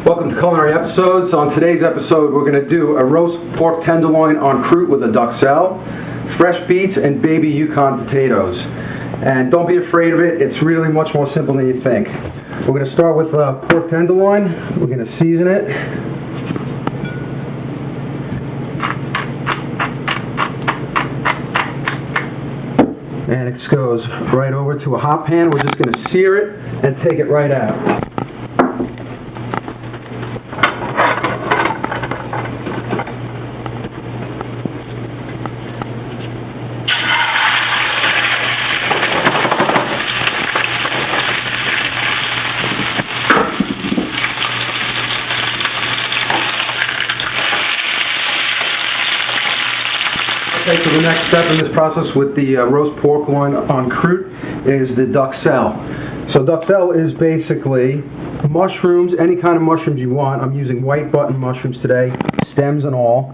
Welcome to Culinary Episodes. On today's episode, we're going to do a roast pork tenderloin en croûte with a duxelle, fresh beets, and baby Yukon potatoes. And don't be afraid of it. It's really much more simple than you think. We're going to start with pork tenderloin. We're going to season it. And it just goes right over to a hot pan. We're just going to sear it and take it right out. Okay, so the next step in this process with the roast pork loin en croûte is the duxelle. So duxelle is basically mushrooms, any kind of mushrooms you want. I'm using white button mushrooms today, stems and all,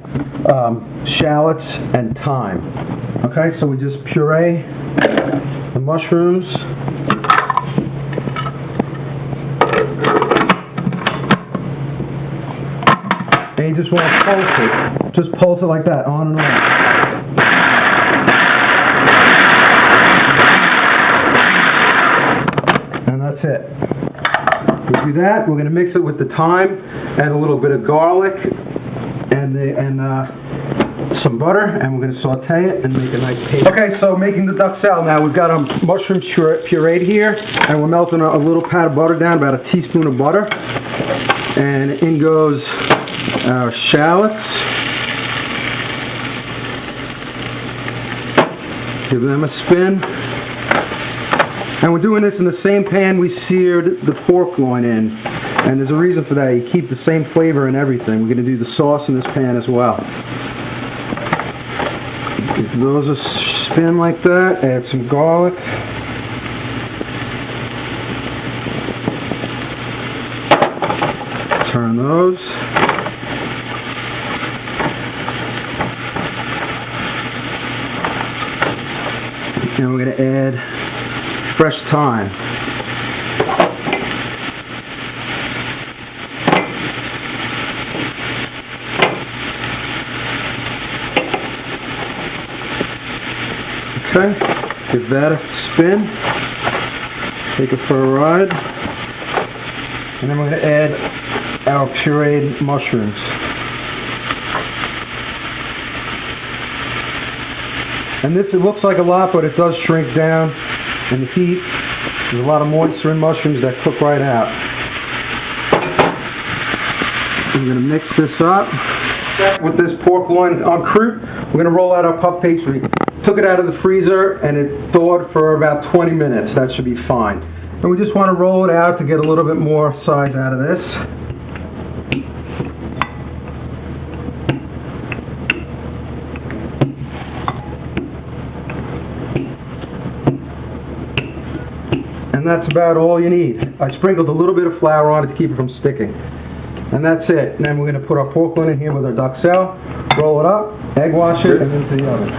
shallots and thyme. Okay, so we just puree the mushrooms. And you just want to pulse it. Just pulse it like that, on and on. And that's it. We do that. We're going to mix it with the thyme, add a little bit of garlic, and some butter, and we're going to saute it and make a nice paste. Okay, so making the duxelle now. We've got our mushrooms pureed here, and we're melting a little pat of butter down, about a teaspoon of butter, and in goes our shallots. Give them a spin. And we're doing this in the same pan we seared the pork loin in. And there's a reason for that. You keep the same flavor and everything. We're going to do the sauce in this pan as well. Give those a spin like that. Add some garlic. Turn those. And we're going to add fresh thyme. Okay, give that a spin. Take it for a ride. And then we're going to add our pureed mushrooms. And this, it looks like a lot, but it does shrink down in the heat. There's a lot of moisture in mushrooms that cook right out. We're going to mix this up. With this pork loin en croûte, we're going to roll out our puff pastry. Took it out of the freezer and it thawed for about 20 minutes. That should be fine. And we just want to roll it out to get a little bit more size out of this. And that's about all you need. I sprinkled a little bit of flour on it to keep it from sticking. And that's it. And then we're going to put our pork loin in here with our duxelle, roll it up, egg wash it, and into the oven.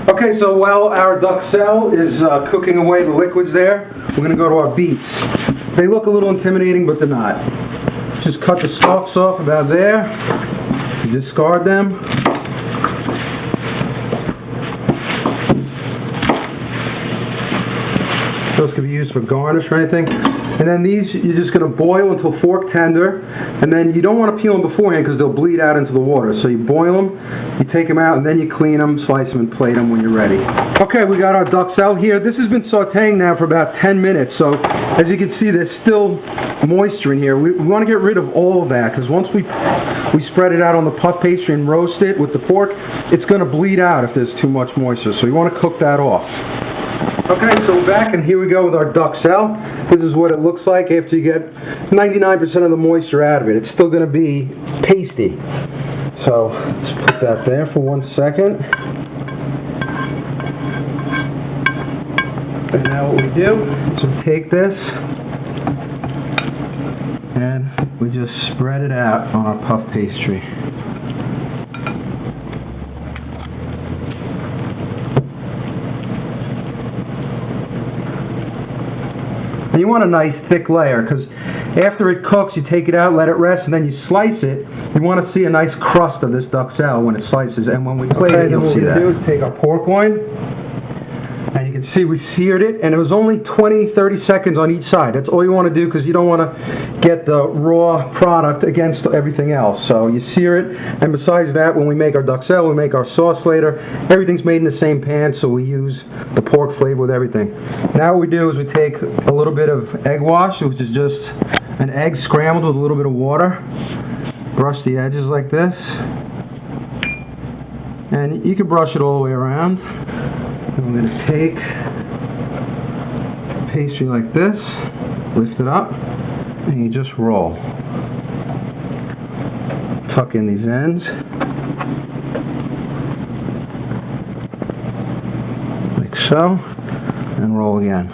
Okay, so while our duxelle is cooking away the liquids there, we're going to go to our beets. They look a little intimidating, but they're not. Just cut the stalks off about there, discard them. Those can be used for garnish or anything. And then these, you're just going to boil until fork tender. And then you don't want to peel them beforehand because they'll bleed out into the water. So you boil them, you take them out, and then you clean them, slice them, and plate them when you're ready. Okay, we got our duxelle here. This has been sauteing now for about 10 minutes. So as you can see, there's still moisture in here. We want to get rid of all of that because once we spread it out on the puff pastry and roast it with the pork, it's going to bleed out if there's too much moisture. So you want to cook that off. Okay, so we're back, and here we go with our duxelle. This is what it looks like after you get 99% of the moisture out of it. It's still going to be pasty. So let's put that there for 1 second. And now what we do is we take this and we just spread it out on our puff pastry. And you want a nice thick layer, because after it cooks, you take it out, let it rest, and then you slice it. You want to see a nice crust of this duxelle when it slices, and when we plate it, you'll see that. What we're going to do is take our pork loin, and you can see we seared it, and it was only 20-30 seconds on each side. That's all you want to do, because you don't want to get the raw product against everything else. So you sear it, and besides that, when we make our duxelle, we make our sauce later, everything's made in the same pan, so we use the pork flavor with everything. Now what we do is we take a little bit of egg wash, which is just an egg scrambled with a little bit of water, brush the edges like this, and you can brush it all the way around. And we're going to take pastry like this, lift it up, and you just roll. Tuck in these ends, like so, and roll again.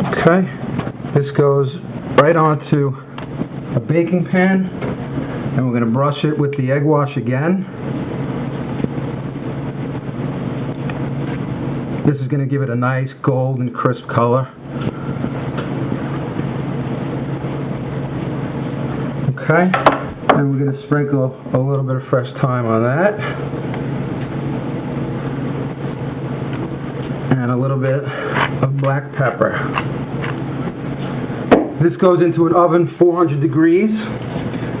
Okay, this goes right onto a baking pan, and we're going to brush it with the egg wash again. This is going to give it a nice golden crisp color. Okay, and we're going to sprinkle a little bit of fresh thyme on that. And a little bit of black pepper. This goes into an oven 400 degrees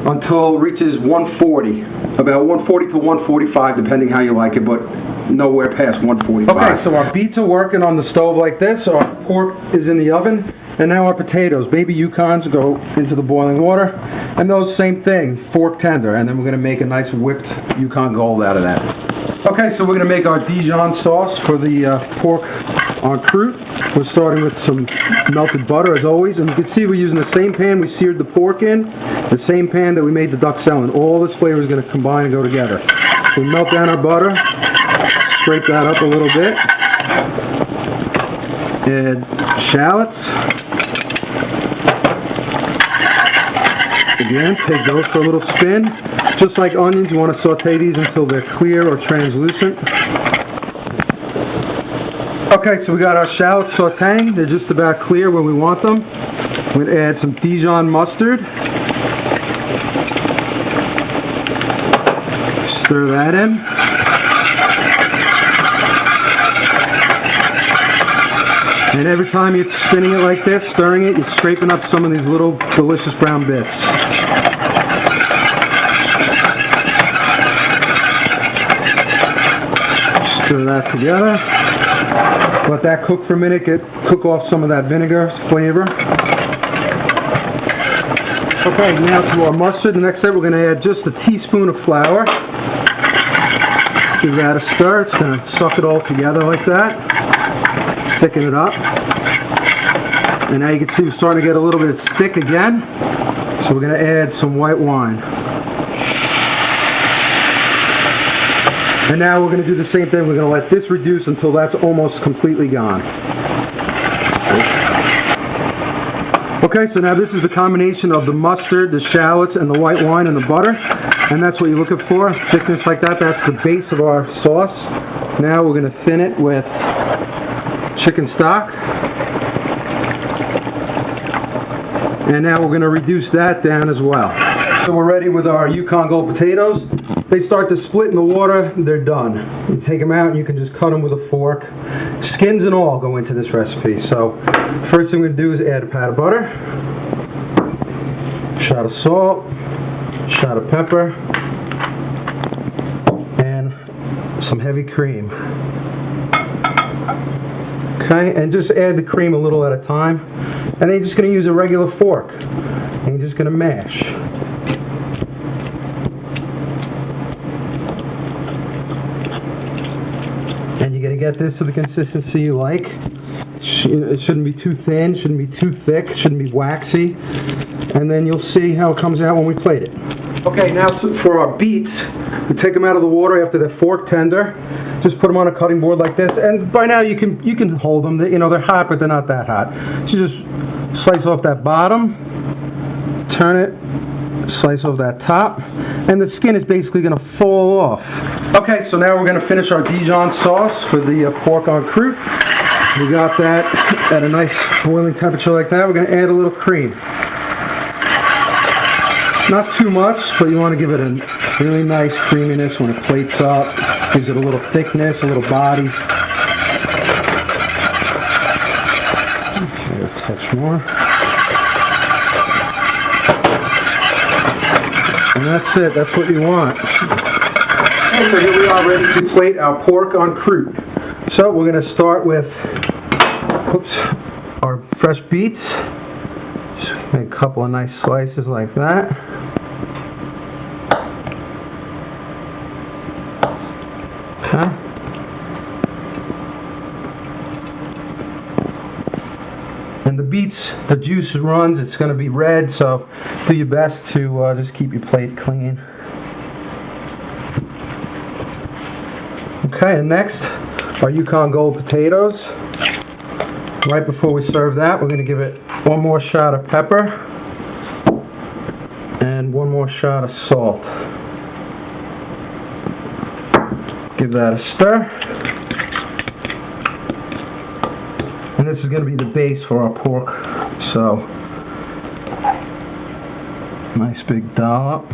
until it reaches 140. About 140 to 145 depending how you like it, but nowhere past 145. Okay, so our beets are working on the stove like this, so our pork is in the oven, and now our potatoes, baby Yukons, go into the boiling water, and those same thing, fork tender, and then we're going to make a nice whipped Yukon Gold out of that. Okay, so we're going to make our Dijon sauce for the pork en croûte. We're starting with some melted butter as always, and you can see we're using the same pan we seared the pork in, the same pan that we made the duxelle in. All this flavor is going to combine and go together. So we melt down our butter, scrape that up a little bit, add shallots. Again, take those for a little spin. Just like onions, you want to saute these until they're clear or translucent. Okay, so we got our shallots sauteing. They're just about clear where we want them. We're going to add some Dijon mustard. Stir that in. And every time you're spinning it like this, stirring it, you're scraping up some of these little delicious brown bits. Stir that together. Let that cook for a minute, cook off some of that vinegar flavor. Okay, now to our mustard. The next step, we're going to add just a teaspoon of flour. Give that a stir. It's going to suck it all together like that. Thicken it up. And now you can see we're starting to get a little bit of stick again. So we're going to add some white wine. And now we're going to do the same thing. We're going to let this reduce until that's almost completely gone. Okay, so now this is the combination of the mustard, the shallots, and the white wine and the butter. And that's what you're looking for, thickness like that. That's the base of our sauce. Now we're going to thin it with chicken stock. And now we're going to reduce that down as well. So we're ready with our Yukon Gold potatoes. They start to split in the water, they're done. You take them out and you can just cut them with a fork. Skins and all go into this recipe. So first thing we're going to do is add a pat of butter, shot of salt, shot of pepper, and some heavy cream. Okay, and just add the cream a little at a time. And then you're just going to use a regular fork. And you're just going to mash. And you're going to get this to the consistency you like. It shouldn't be too thin, shouldn't be too thick, shouldn't be waxy. And then you'll see how it comes out when we plate it. Okay, now for our beets, we take them out of the water after they're fork tender. Just put them on a cutting board like this, and by now you can hold them. You know, they're hot, but they're not that hot. So just slice off that bottom, turn it, slice off that top, and the skin is basically going to fall off. Okay, so now we're going to finish our Dijon sauce for the pork en croûte. we got that at a nice boiling temperature like that. We're going to add a little cream. Not too much, but you want to give it a really nice creaminess when it plates up. Gives it a little thickness, a little body. Okay, a touch more. And that's it. That's what you want. So here we are ready to plate our pork en croûte. So we're going to start with our fresh beets. Just make a couple of nice slices like that. Okay. And the beets, the juice runs, it's going to be red, so do your best to just keep your plate clean. Okay, and next, our Yukon Gold potatoes. Right before we serve that, we're going to give it one more shot of pepper and one more shot of salt. Give that a stir. And this is going to be the base for our pork. So, nice big dollop.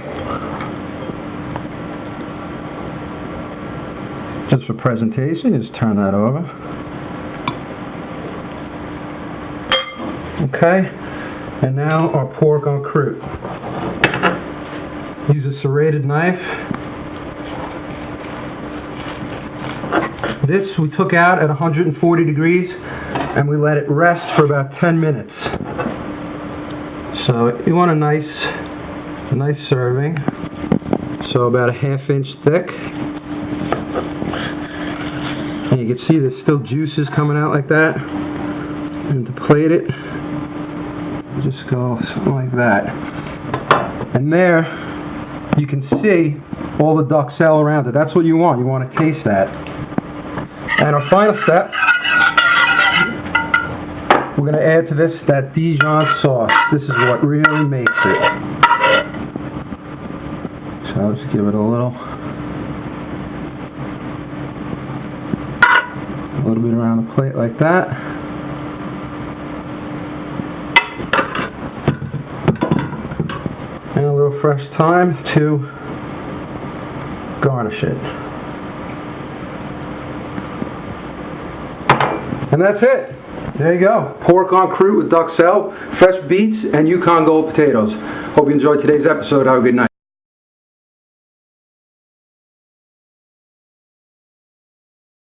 Just for presentation, just turn that over. Okay, and now our pork en croûte. Use a serrated knife. This we took out at 140 degrees and we let it rest for about 10 minutes. So you want a nice serving. So about a ½ inch thick. And you can see there's still juices coming out like that. And to plate it, just go something like that. And there you can see all the duxelle around it. That's what you want. You want to taste that. And our final step, we're going to add to this that Dijon sauce. This is what really makes it. So I'll just give it a little bit around the plate like that. And a little fresh thyme to garnish it. And that's it. There you go. Pork en croûte with duxelle, fresh beets, and Yukon Gold potatoes. Hope you enjoyed today's episode. Have a good night.